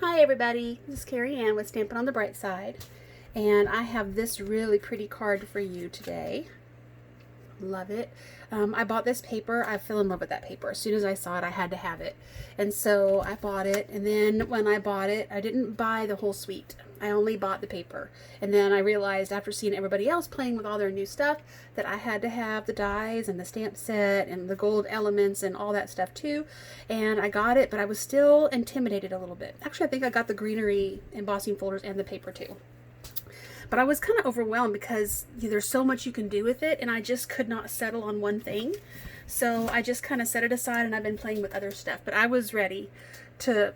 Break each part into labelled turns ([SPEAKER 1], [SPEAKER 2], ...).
[SPEAKER 1] Hi everybody, this is Carrie Ann with Stampin' on the Bright Side, and I have this really pretty card for you today. Love it. I bought this paper. I fell in love with that paper. As soon as I saw it, I had to have it. And so I bought it, and then when I bought it, I didn't buy the whole suite. I only bought the paper. And then I realized after seeing everybody else playing with all their new stuff that I had to have the dies and the stamp set and the gold elements and all that stuff too. And I got it, but I was still intimidated a little bit. Actually, I think I got the Greenery embossing folders and the paper too. But I was kind of overwhelmed because there's so much you can do with it, and I just could not settle on one thing. So I just kind of set it aside, and I've been playing with other stuff. But I was ready to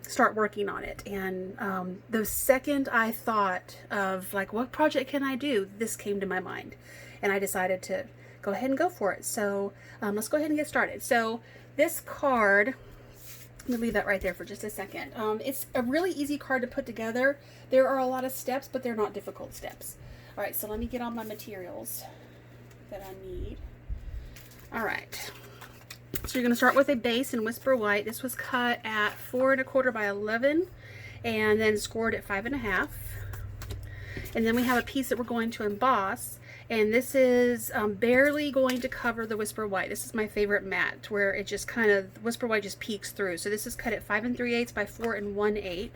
[SPEAKER 1] start working on it. And the second I thought of, like, what project can I do, this came to my mind. And I decided to go ahead and go for it. So let's go ahead and get started. So this card... Let me leave that right there for just a second. It's a really easy card to put together. There are a lot of steps, but they're not difficult steps. All right, so let me get all my materials that I need. All right, so you're going to start with a base in Whisper White. This was cut at 4 1/4 by 11 and then scored at 5 1/2. And then we have a piece that we're going to emboss. And this is barely going to cover the Whisper White. This is my favorite matte, where it just kind of, Whisper White just peeks through. So this is cut at 5 3/8 by 4 1/8.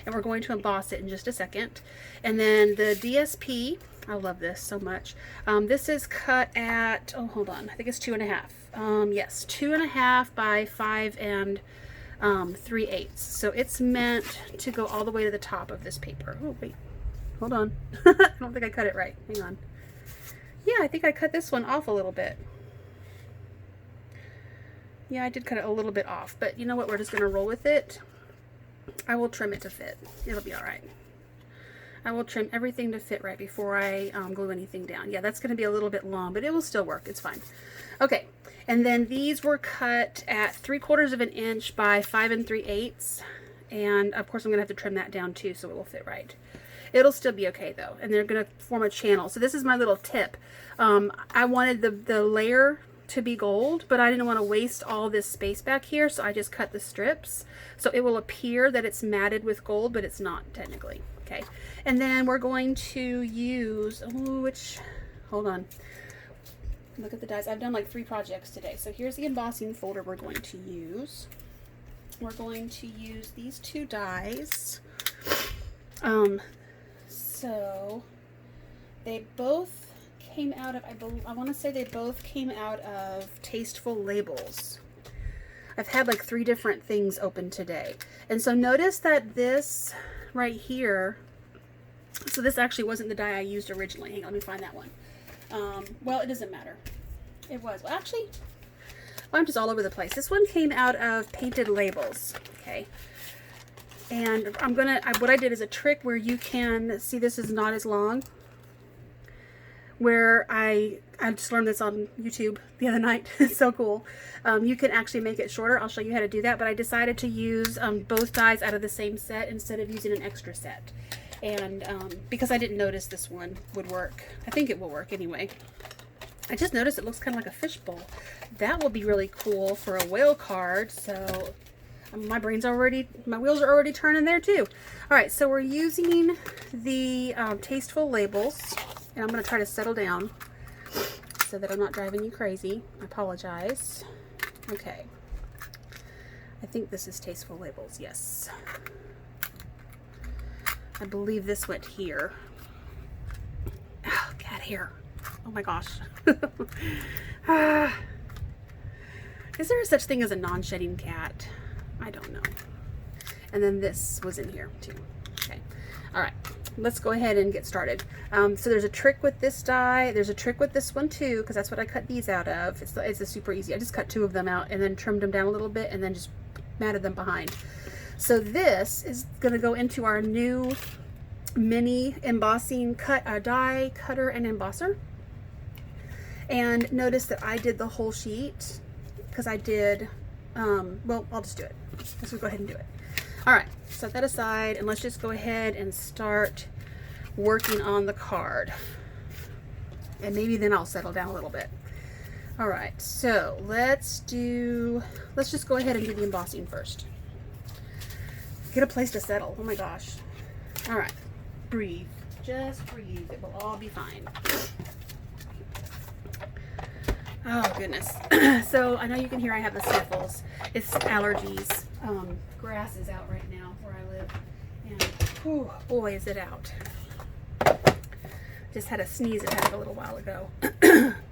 [SPEAKER 1] And we're going to emboss it in just a second. And then the DSP, I love this so much. This is cut at, oh, hold on, I think it's 2 1/2. Yes, 2 1/2 by 5 3/8. So it's meant to go all the way to the top of this paper. Oh, wait, hold on. I don't think I cut it right. Hang on. Yeah, I think I cut this one off a little bit. Yeah, I did cut it a little bit off, but you know what? We're just going to roll with it. I will trim it to fit. It'll be all right. I will trim everything to fit right before I glue anything down. Yeah, that's going to be a little bit long, but it will still work. It's fine. Okay, and then these were cut at 3/4 inch by 5 3/8. And of course, I'm going to have to trim that down too, so it will fit right. It'll still be okay though, and they're going to form a channel. So this is my little tip. I wanted the layer to be gold, but I didn't want to waste all this space back here, so I just cut the strips. So it will appear that it's matted with gold, but it's not technically. Okay, and then we're going to use, hold on. Look at the dies. I've done like 3 projects today. So here's the embossing folder we're going to use. We're going to use these 2 dies. So they both came out of, I want to say they both came out of Tasteful Labels. I've had like 3 different things open today. And so notice that this right here, so this actually wasn't the die I used originally. Hang on, let me find that one. Well, it doesn't matter. It was. Well, actually, I'm just all over the place. This one came out of Painted Labels. Okay. And what I did is a trick where you can see this is not as long, where I just learned this on YouTube the other night. It's so cool. You can actually make it shorter. I'll show you how to do that, but I decided to use both dies out of the same set instead of using an extra set. And because I didn't notice this one would work. I think it will work anyway. I just noticed it looks kind of like a fishbowl. That will be really cool for a whale card. So my wheels are already turning there too. All right, so we're using the Tasteful Labels, and I'm going to try to settle down so that I'm not driving you crazy. I apologize. Okay, I think this is Tasteful Labels. Yes, I believe this went here. Oh, cat hair. Oh my gosh. Is there such thing as a non-shedding cat? I don't know. And then this was in here too. Okay. All right. Let's go ahead and get started. So there's a trick with this die. There's a trick with this one too, because that's what I cut these out of. It's a super easy. I just cut 2 of them out and then trimmed them down a little bit and then just matted them behind. So this is going to go into our new mini embossing die cutter and embosser. And notice that I did the whole sheet because I did, well, I'll just do it. Let's go ahead and do it. All right, set that aside and let's just go ahead and start working on the card. And maybe then I'll settle down a little bit. All right, so let's just go ahead and do the embossing first. Get a place to settle. Oh my gosh. All right. Breathe. Just breathe. It will all be fine. Oh goodness. So I know you can hear I have the sniffles. It's allergies. Grass is out right now where I live, and oh boy is it out. Just had a sneeze attack a little while ago.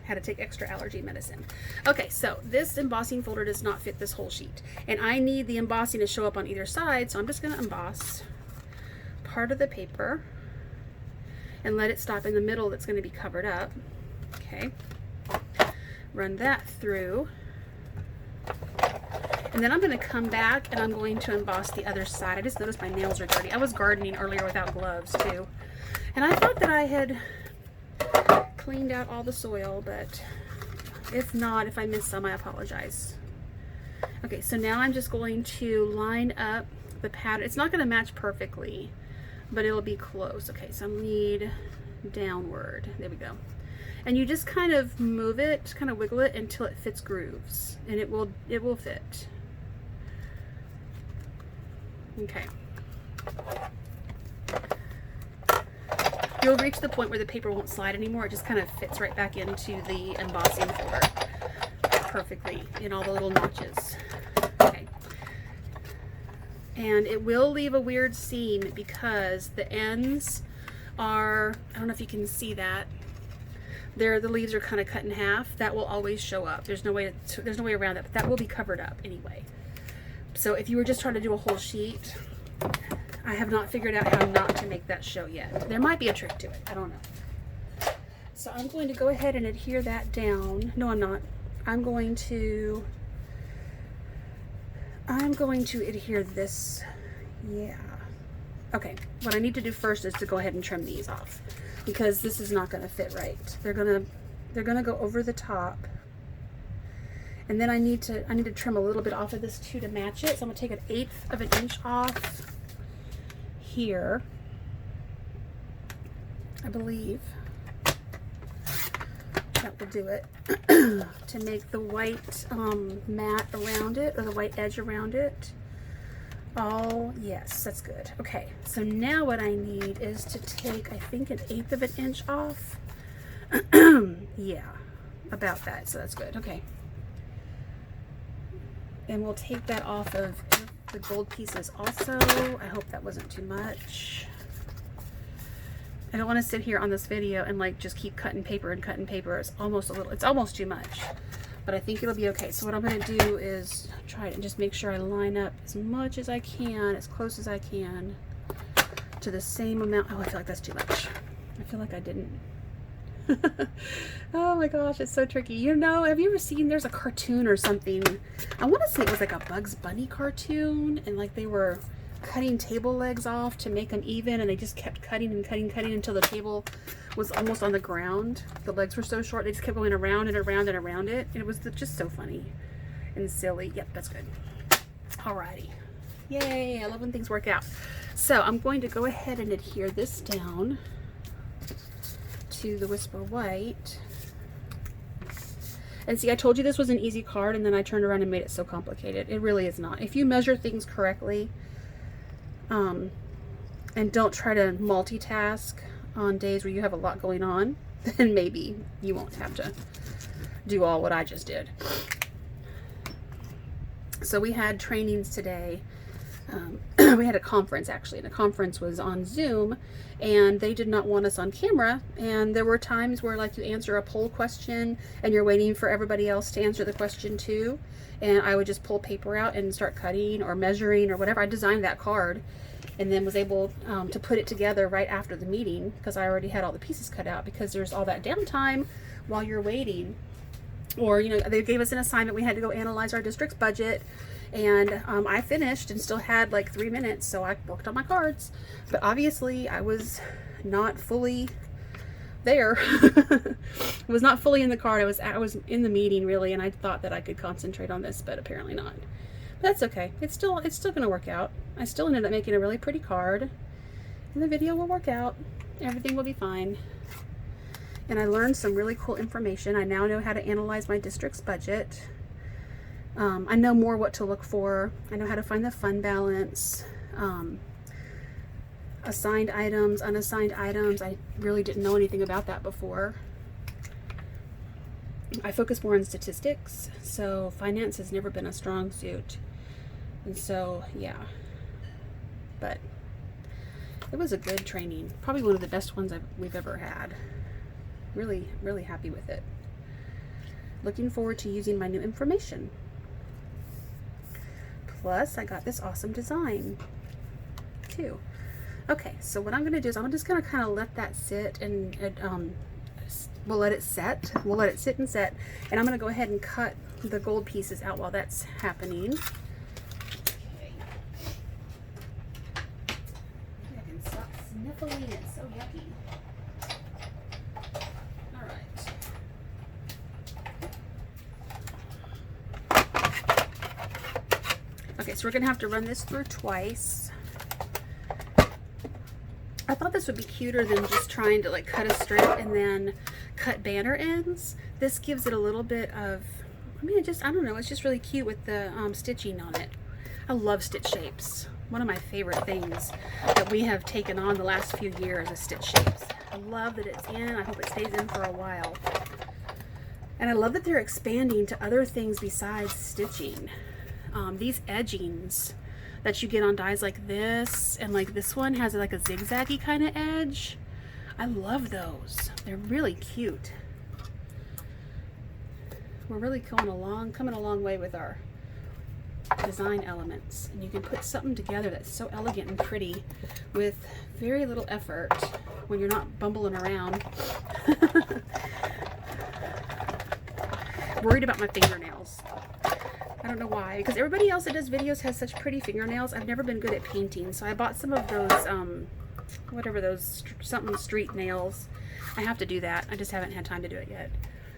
[SPEAKER 1] Had to take extra allergy medicine. Okay, so this embossing folder does not fit this whole sheet, and I need the embossing to show up on either side, so I'm just going to emboss part of the paper and let it stop in the middle that's going to be covered up. Okay. Run that through, and then I'm going to come back and I'm going to emboss the other side. I just noticed my nails are dirty. I was gardening earlier without gloves too, and I thought that I had cleaned out all the soil, but if not, if I missed some, I apologize. Okay, so now I'm just going to line up the pattern. It's not going to match perfectly, but it'll be close. Okay, so I'm lead downward. There we go. And you just kind of move it, kind of wiggle it until it fits grooves, and it will fit. Okay. You'll reach the point where the paper won't slide anymore. It just kind of fits right back into the embossing folder perfectly in all the little notches. Okay. And it will leave a weird seam because the ends are, I don't know if you can see that. The leaves are kind of cut in half. That will always show up. There's no way around that, but that will be covered up anyway. So if you were just trying to do a whole sheet, I have not figured out how not to make that show yet. There might be a trick to it. I don't know. So I'm going to go ahead and adhere that down. No, I'm not. I'm going to adhere this. Yeah. Okay. What I need to do first is to go ahead and trim these off, because this is not going to fit right. They're gonna go over the top, and then I need to trim a little bit off of this too to match it. So I'm gonna take 1/8 of an inch off here, I believe. That will do it to make the white mat around it, or the white edge around it. Oh yes, that's good. Okay, so now what I need is to take, I think, 1/8 of an inch off. Yeah, about that, so that's good. Okay, and we'll take that off of the gold pieces also. I hope that wasn't too much. I don't want to sit here on this video and like just keep cutting paper and cutting paper. It's almost too much, but I think it'll be okay. So what I'm going to do is try it and just make sure I line up as much as I can, as close as I can to the same amount. Oh, I feel like that's too much. I feel like I didn't. Oh my gosh, it's so tricky. You know, have you ever seen, there's a cartoon or something, I want to say it was like a Bugs Bunny cartoon, and like they were cutting table legs off to make them even, and they just kept cutting and cutting until the table was almost on the ground. The legs were so short, they just kept going around and around and around it. It was just so funny and silly. Yep, that's good. Alrighty. Yay, I love when things work out. So I'm going to go ahead and adhere this down to the Whisper White. And see, I told you this was an easy card, and then I turned around and made it so complicated. It really is not. If you measure things correctly, and don't try to multitask on days where you have a lot going on, then maybe you won't have to do all what I just did. So we had trainings today. We had a conference, actually, and the conference was on Zoom, and they did not want us on camera. And there were times where, like, you answer a poll question and you're waiting for everybody else to answer the question too, and I would just pull paper out and start cutting or measuring or whatever. I designed that card and then was able to put it together right after the meeting, because I already had all the pieces cut out, because there's all that downtime while you're waiting. Or, you know, they gave us an assignment. We had to go analyze our district's budget, and I finished and still had like 3 minutes, so I worked on my cards. But obviously I was not fully there. I was not fully in the card. I was in the meeting really, and I thought that I could concentrate on this, but apparently not. But that's okay. It's still gonna work out. I still ended up making a really pretty card, and the video will work out. Everything will be fine. And I learned some really cool information. I now know how to analyze my district's budget. I know more what to look for. I know how to find the fund balance. Assigned items, unassigned items. I really didn't know anything about that before. I focus more on statistics, so finance has never been a strong suit. And so, yeah. But it was a good training. Probably one of the best ones we've ever had. Really, really happy with it. Looking forward to using my new information. Plus, I got this awesome design, too. Okay, so what I'm going to do is I'm just going to kind of let that sit, and we'll let it set. We'll let it sit and set, and I'm going to go ahead and cut the gold pieces out while that's happening. Okay. I can stop sniffling. It's so yucky. All right. Okay, so we're going to have to run this through twice. I thought this would be cuter than just trying to like cut a strip and then cut banner ends. This gives it a little bit of, I mean, I don't know, it's just really cute with the stitching on it. I love stitch shapes. One of my favorite things that we have taken on the last few years is stitch shapes. I love that it's in. I hope it stays in for a while. And I love that they're expanding to other things besides stitching. These edgings that you get on dies like this, and like this one has like a zigzaggy kind of edge. I love those. They're really cute. We're really coming a long way with our design elements, and you can put something together that's so elegant and pretty with very little effort when you're not bumbling around. Worried about my fingernails. I don't know why, because everybody else that does videos has such pretty fingernails. I've never been good at painting, so I bought some of those, whatever those, something street nails. I have to do that. I just haven't had time to do it yet.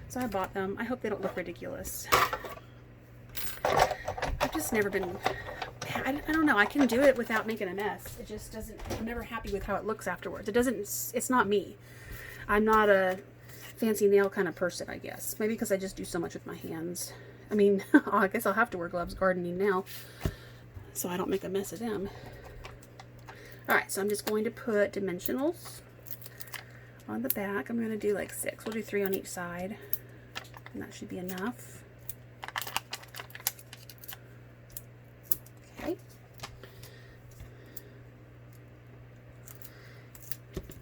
[SPEAKER 1] So I bought them. I hope they don't look ridiculous. I've just never been, I don't know, I can do it without making a mess. It just doesn't, I'm never happy with how it looks afterwards. It's not me. I'm not a fancy nail kind of person, I guess. Maybe because I just do so much with my hands. I mean, I guess I'll have to wear gloves gardening now, so I don't make a mess of them. Alright, so I'm just going to put dimensionals on the back. I'm going to do like 6. We'll do 3 on each side, and that should be enough. Okay.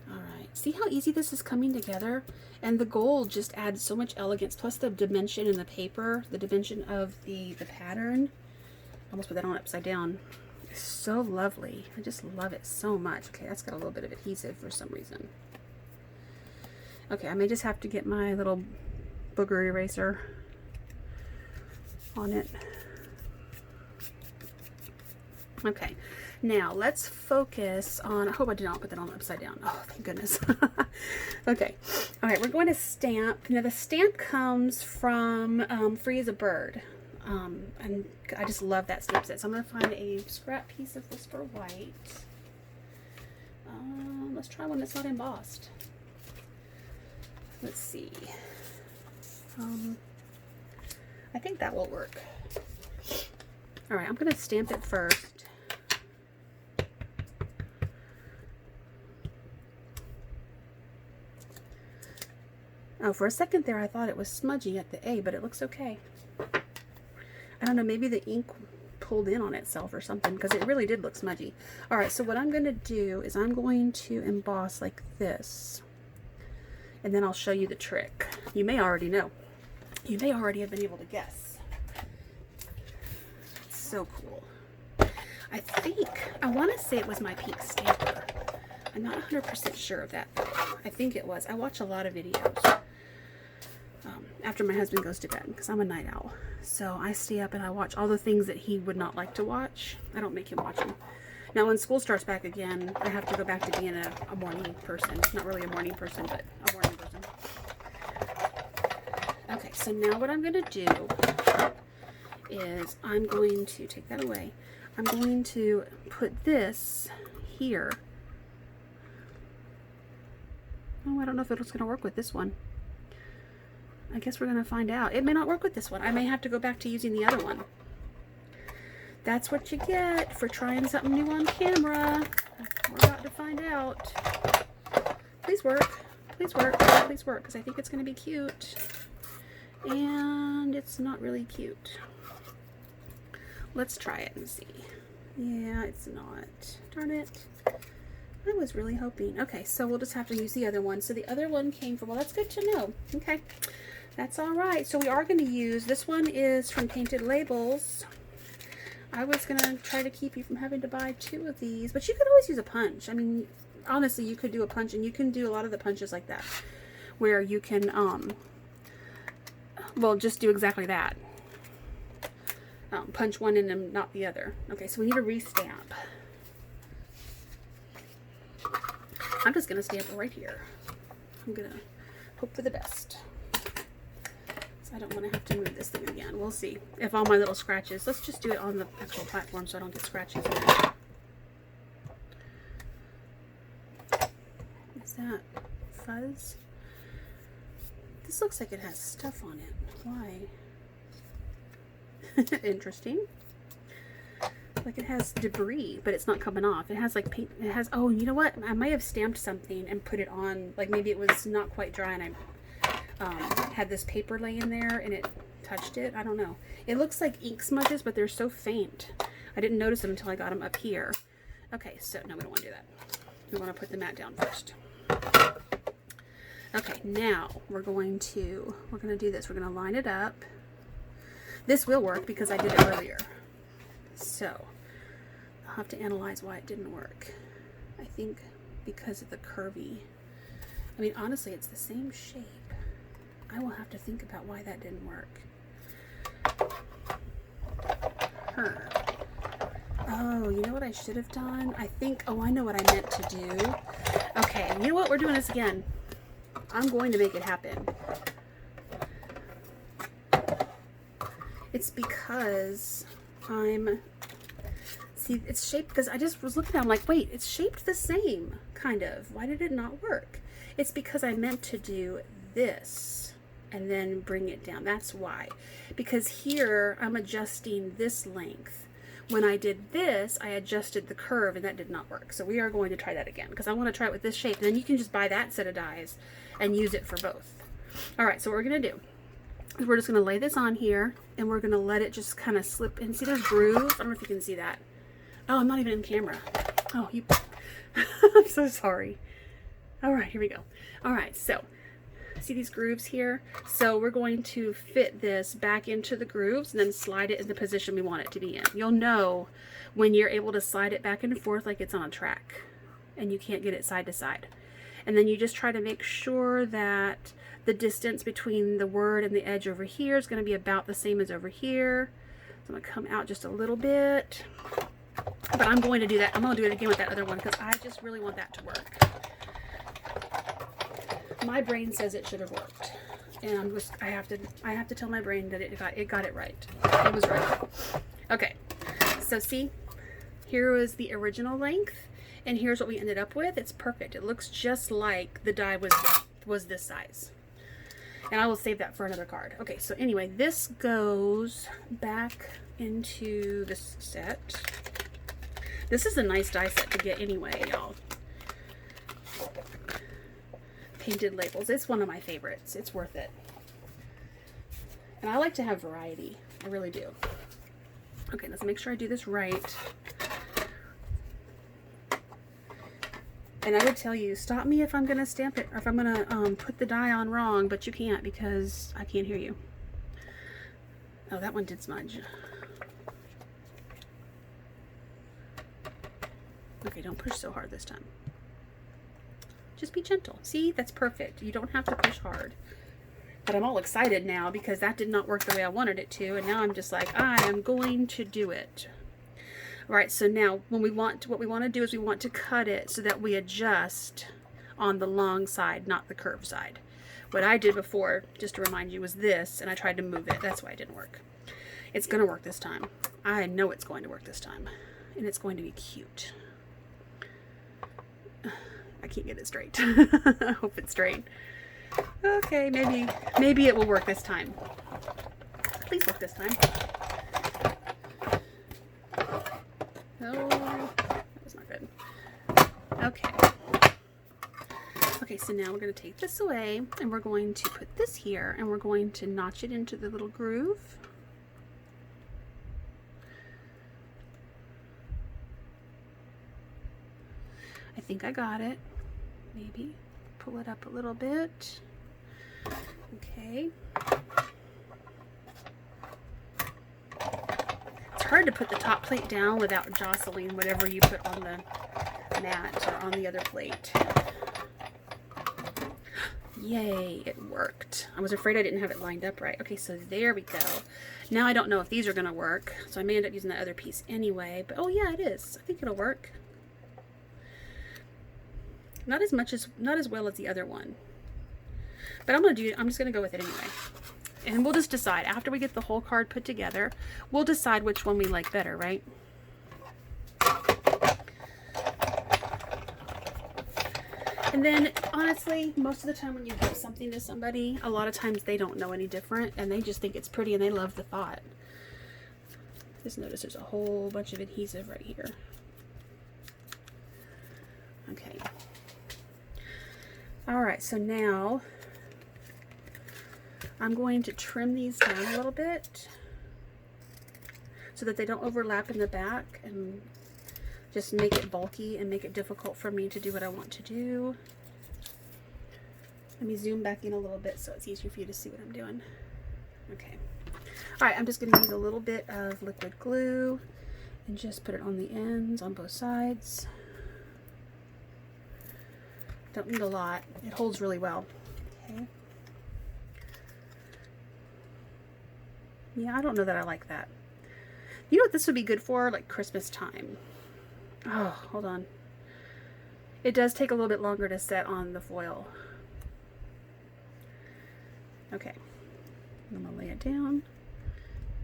[SPEAKER 1] Alright, see how easy this is coming together? And the gold just adds so much elegance, plus the dimension in the paper, the dimension of the pattern. I almost put that on upside down. It's so lovely. I just love it so much. Okay, that's got a little bit of adhesive for some reason. Okay, I may just have to get my little booger eraser on it. Okay, now let's focus on, I hope I did not put that on upside down. Oh, thank goodness. Okay, all right, we're going to stamp. Now the stamp comes from Free as a Bird. And I just love that stamp set. So I'm going to find a scrap piece of Whisper White. Let's try one that's not embossed. Let's see. I think that will work. All right, I'm going to stamp it first. Oh, for a second there I thought it was smudgy at the A, but it looks okay. I don't know, maybe the ink pulled in on itself or something, because it really did look smudgy. Alright, so what I'm going to do is I'm going to emboss like this. And then I'll show you the trick. You may already know. You may already have been able to guess. It's so cool. I want to say it was my pink stamper. I'm not 100% sure of that, though. I think it was. I watch a lot of videos after my husband goes to bed, because I'm a night owl. So I stay up and I watch all the things that he would not like to watch. I don't make him watch them. Now when school starts back again, I have to go back to being a morning person. Not really a morning person, but a morning person. Okay, so now what I'm going to do is I'm going to take that away. I'm going to put this here. Oh, I don't know if it's going to work with this one. I guess we're going to find out. It may not work with this one. I may have to go back to using the other one. That's what you get for trying something new on camera. We're about to find out. Please work. Please work. Please work, because I think it's going to be cute. And it's not really cute. Let's try it and see. Yeah, it's not. Darn it. I was really hoping. Okay, so we'll just have to use the other one. So the other one came from, well, that's good to know. Okay, that's all right. So we are going to use, this one is from Painted Labels. I was going to try to keep you from having to buy 2 of these, but you could always use a punch. I mean, honestly, you could do a punch, and you can do a lot of the punches like that, where you can, well, just do exactly that. Punch one in and not the other. Okay, so we need a Wreath Stamp. I'm just going to stamp it right here. I'm going to hope for the best. I don't want to have to move this thing again. We'll see if all my little scratches. Let's just do it on the actual platform so I don't get scratches in it. Is that fuzz? This looks like it has stuff on it. Why? Interesting. Like it has debris, but it's not coming off. It has like paint. It has, oh, you know what? I might have stamped something and put it on. Like maybe it was not quite dry and I had this paper laying there and it touched it. I don't know. It looks like ink smudges, but they're so faint. I didn't notice them until I got them up here. Okay, so no, we don't want to do that. We want to put the mat down first. Okay, now we're going to do this. We're going to line it up. This will work because I did it earlier. So I'll have to analyze why it didn't work. I think because of the curvy. I mean, honestly, it's the same shape. I will have to think about why that didn't work. Oh, you know what I should have done? I think, oh, I know what I meant to do. Okay, you know what? We're doing this again. I'm going to make it happen. It's because see, it's shaped, because I just was looking at it, I'm like, wait, it's shaped the same, kind of. Why did it not work? It's because I meant to do this and then bring it down. That's why. Because here I'm adjusting this length. When I did this, I adjusted the curve and that did not work. So we are going to try that again because I want to try it with this shape. And then you can just buy that set of dies and use it for both. All right, so what we're going to do is we're just going to lay this on here and we're going to let it just kind of slip in. See those grooves? I don't know if you can see that. Oh, I'm not even in camera. Oh, you. I'm so sorry. All right, here we go. All right, so see these grooves here? So we're going to fit this back into the grooves and then slide it in the position we want it to be in. You'll know when you're able to slide it back and forth like it's on a track and you can't get it side to side. And then you just try to make sure that the distance between the word and the edge over here is going to be about the same as over here. So I'm going to come out just a little bit. But I'm going to do that. I'm going to do it again with that other one because I just really want that to work. My brain says it should have worked, and I have to tell my brain that it got it right. It was right. Okay, so see, here was the original length, and here's what we ended up with. It's perfect. It looks just like the die was this size, and I will save that for another card. Okay, so anyway, this goes back into this set. This is a nice die set to get anyway, y'all. Painted Labels. It's one of my favorites. It's worth it. And I like to have variety. I really do. Okay, let's make sure I do this right. And I would tell you, stop me if I'm going to stamp it or if I'm going to put the die on wrong, but you can't because I can't hear you. Oh, that one did smudge. Okay, don't push so hard this time. Just be gentle. See, that's perfect. You don't have to push hard. But I'm all excited now because that did not work the way I wanted it to. And now I'm just like, I am going to do it. All right, so now what we want to do is we want to cut it so that we adjust on the long side, not the curved side. What I did before, just to remind you, was this, and I tried to move it. That's why it didn't work. It's going to work this time. I know it's going to work this time. And it's going to be cute. I can't get it straight. I hope it's straight. Okay, maybe it will work this time. Please work this time. was not good. Okay. Okay, so now we're going to take this away and we're going to put this here and we're going to notch it into the little groove. I think I got it. Maybe pull it up a little bit. Okay. It's hard to put the top plate down without jostling whatever you put on the mat or on the other plate. Yay, it worked. I was afraid I didn't have it lined up right. Okay, so there we go. Now I don't know if these are gonna work, so I may end up using the other piece anyway, but oh yeah, it is. I think it'll work. Not as well as the other one. But I'm just gonna go with it anyway. And we'll just decide after we get the whole card put together, we'll decide which one we like better, right? And then honestly, most of the time when you give something to somebody, a lot of times they don't know any different and they just think it's pretty and they love the thought. Just notice there's a whole bunch of adhesive right here. Okay. All right, so now I'm going to trim these down a little bit so that they don't overlap in the back and just make it bulky and make it difficult for me to do what I want to do. Let me zoom back in a little bit so it's easier for you to see what I'm doing. Okay. All right, I'm just going to use a little bit of liquid glue and just put it on the ends on both sides. Don't need a lot. It holds really well. Okay. Yeah, I don't know that I like that. You know what this would be good for? Like Christmas time. Oh, hold on. It does take a little bit longer to set on the foil. Okay. I'm going to lay it down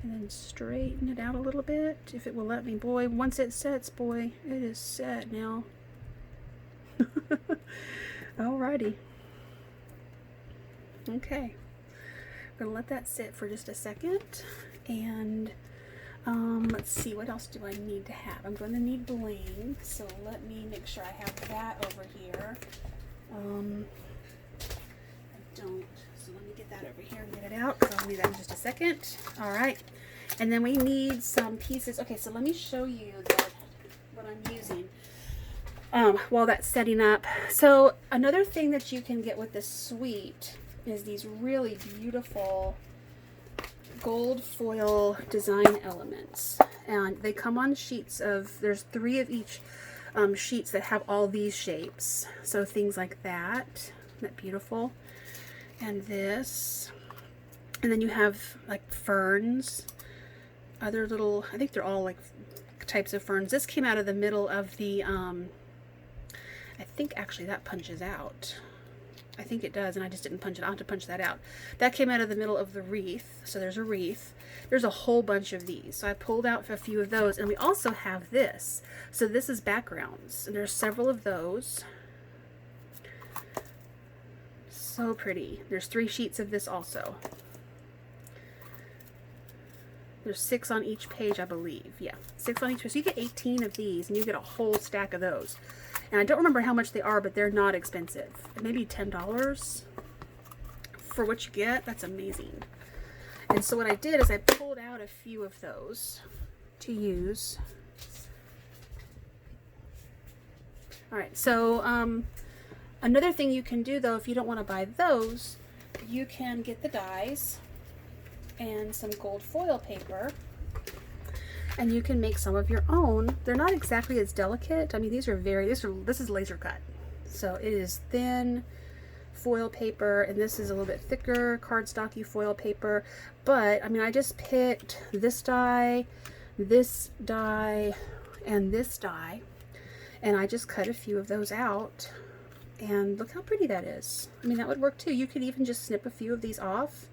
[SPEAKER 1] and then straighten it out a little bit if it will let me. Boy, once it sets, boy, it is set now. Alrighty. Okay. I'm going to let that sit for just a second and let's see, what else do I need to have? I'm going to need bling, so let me make sure I have that over here. I don't, so let me get that over here and get it out. So I'll need that in just a second. All right, and then we need some pieces. Okay, so let me show you what I'm using while that's setting up. So another thing that you can get with this suite is these really beautiful gold foil design elements, and they come on sheets of, there's 3 of each sheets that have all these shapes, so things like that. Isn't that beautiful? And this, and then you have like ferns, other little, I think they're all like types of ferns. This came out of the middle of the I think actually that punches out. I think it does, and I just didn't punch it. I'll have to punch that out. That came out of the middle of the wreath, so there's a wreath. There's a whole bunch of these, so I pulled out a few of those, and we also have this. So this is backgrounds, and there's several of those. So pretty. There's 3 sheets of this also. There's 6 on each page, I believe. Yeah, 6 on each page. So you get 18 of these, and you get a whole stack of those. And I don't remember how much they are, but they're not expensive. Maybe $10 for what you get. That's amazing. And so what I did is I pulled out a few of those to use. All right, so another thing you can do, though, if you don't want to buy those, you can get the dies and some gold foil paper, and you can make some of your own. They're not exactly as delicate. I mean, this is laser cut. So it is thin foil paper, and this is a little bit thicker cardstocky foil paper. But I mean, I just picked this die, and this die, and I just cut a few of those out. And look how pretty that is. I mean, that would work too. You could even just snip a few of these off,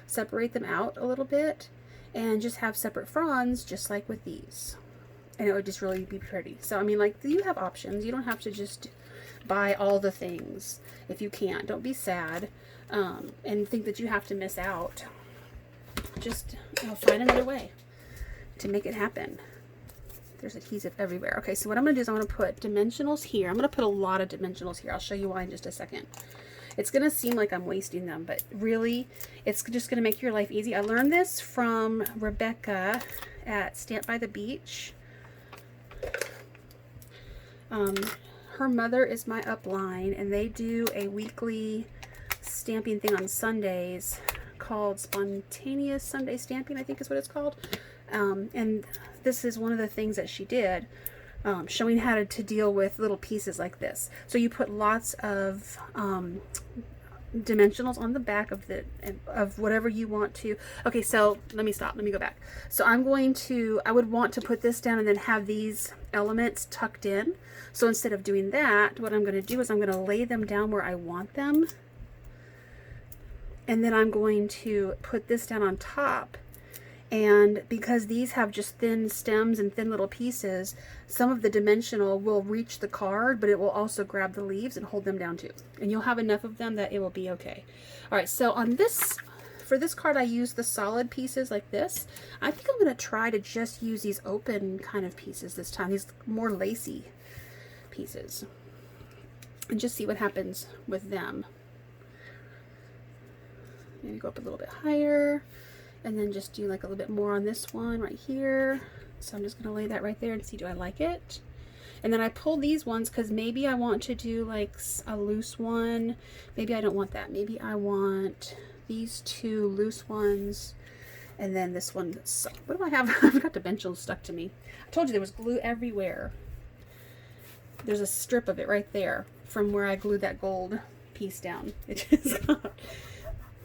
[SPEAKER 1] separate them out a little bit, and just have separate fronds, just like with these, and it would just really be pretty. So I mean, like, you have options. You don't have to just buy all the things if you can't. Don't be sad and think that you have to miss out. Just find another way to make it happen. There's adhesive everywhere. Okay, so what I'm going to do is I'm going to put dimensionals here. I'm going to put a lot of dimensionals here. I'll show you why in just a second. It's going to seem like I'm wasting them, but really, it's just going to make your life easy. I learned this from Rebecca at Stamp by the Beach. Her mother is my upline, and they do a weekly stamping thing on Sundays called Spontaneous Sunday Stamping, I think is what it's called. And this is one of the things that she did, showing how to deal with little pieces like this. So you put lots of dimensionals on the back of whatever you want to. Okay, so let me stop. Let me go back. So I would want to put this down and then have these elements tucked in. So instead of doing that, what I'm going to do is I'm going to lay them down where I want them. And then I'm going to put this down on top. And because these have just thin stems and thin little pieces, some of the dimensional will reach the card, but it will also grab the leaves and hold them down too. And you'll have enough of them that it will be okay. All right, so on this, for this card, I use the solid pieces like this. I think I'm going to try to just use these open kind of pieces this time, these more lacy pieces, and just see what happens with them. Maybe go up a little bit higher, and then just do like a little bit more on this one right here. So I'm just going to lay that right there and see, do I like it? And then I pull these ones because maybe I want to do like a loose one. Maybe I don't want that. Maybe I want these two loose ones, and then this one. What do I have? I've got dimensionals stuck to me. I told you there was glue everywhere. There's a strip of it right there from where I glued that gold piece down. It just got,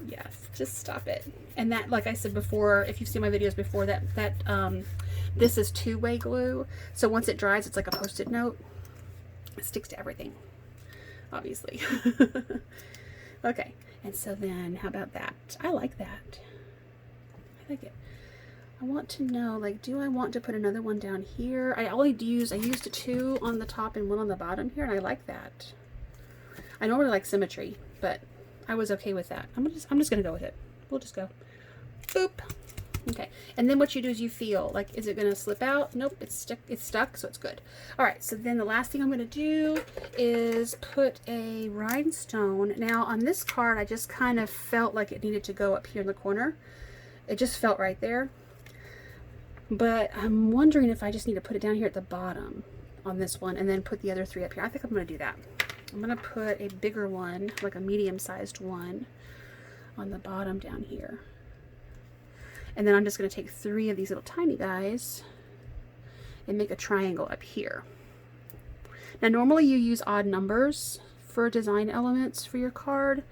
[SPEAKER 1] yes, just stop it. And that, like I said before, if you've seen my videos before, this is two-way glue. So once it dries, it's like a Post-it note. It sticks to everything, obviously. Okay, and so then how about that? I like that. I like it. I want to know, like, do I want to put another one down here? I used two on the top and one on the bottom here, and I like that. I normally like symmetry, but I was okay with that. I'm just gonna go with it. We'll just go. Boop. Okay. And then what you do is you feel like, is it gonna slip out? Nope, it's stuck, so it's good. All right, so then the last thing I'm gonna do is put a rhinestone. Now on this card, I just kind of felt like it needed to go up here in the corner. It just felt right there. But I'm wondering if I just need to put it down here at the bottom on this one and then put the other three up here. I think I'm going to do that. I'm going to put a bigger one, like a medium-sized one, on the bottom down here. And then I'm just going to take three of these little tiny guys and make a triangle up here. Now normally you use odd numbers for design elements for your card.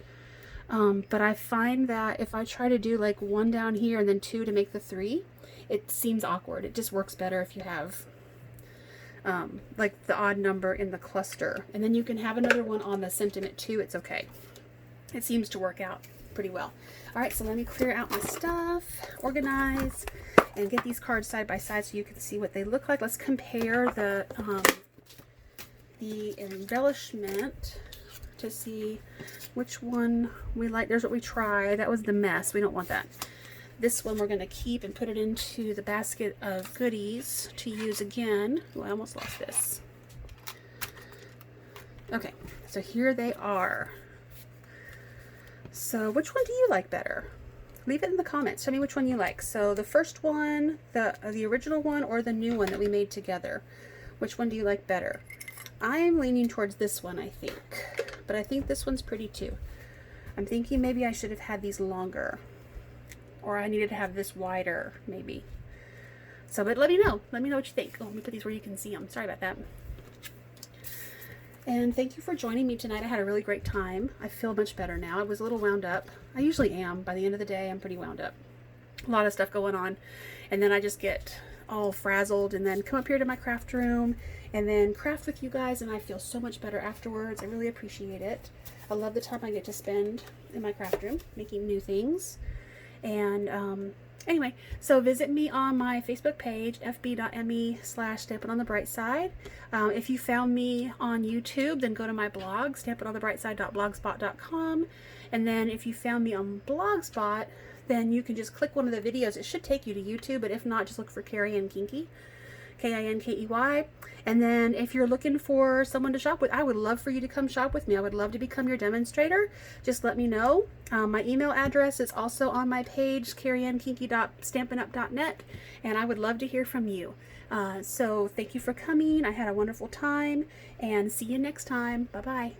[SPEAKER 1] But I find that if I try to do like one down here and then two to make the three, it seems awkward. It just works better if you have like the odd number in the cluster. And then you can have another one on the sentiment too. It's okay. It seems to work out pretty well. All right, so let me clear out my stuff, organize, and get these cards side by side so you can see what they look like. Let's compare the embellishment to see which one we like. There's what we tried. That was the mess. We don't want that. This one we're going to keep and put it into the basket of goodies to use again. Oh, I almost lost this. Okay, so here they are. So which one do you like better? Leave it in the comments. Tell me which one you like. So the first one, the original one, or the new one that we made together. Which one do you like better? I'm leaning towards this one, I think. But I think this one's pretty too. I'm thinking maybe I should have had these longer. Or I needed to have this wider, maybe. So, but let me know. Let me know what you think. Oh, let me put these where you can see them. Sorry about that. And thank you for joining me tonight. I had a really great time. I feel much better now. I was a little wound up. I usually am. By the end of the day, I'm pretty wound up. A lot of stuff going on. And then I just get all frazzled and then come up here to my craft room and then craft with you guys, and I feel so much better afterwards. I really appreciate it. I love the time I get to spend in my craft room making new things. And anyway, so visit me on my Facebook page, fb.me/stampinonthebrightside. If you found me on YouTube, then go to my blog, stampinonthebrightside.blogspot.com. And then if you found me on Blogspot, then you can just click one of the videos. It should take you to YouTube, but if not, just look for Carrie Ann Kinky. Kinkey. And then if you're looking for someone to shop with, I would love for you to come shop with me. I would love to become your demonstrator. Just let me know. My email address is also on my page, carrieannkinky.stampinup.net, and I would love to hear from you. So thank you for coming. I had a wonderful time, and see you next time. Bye-bye.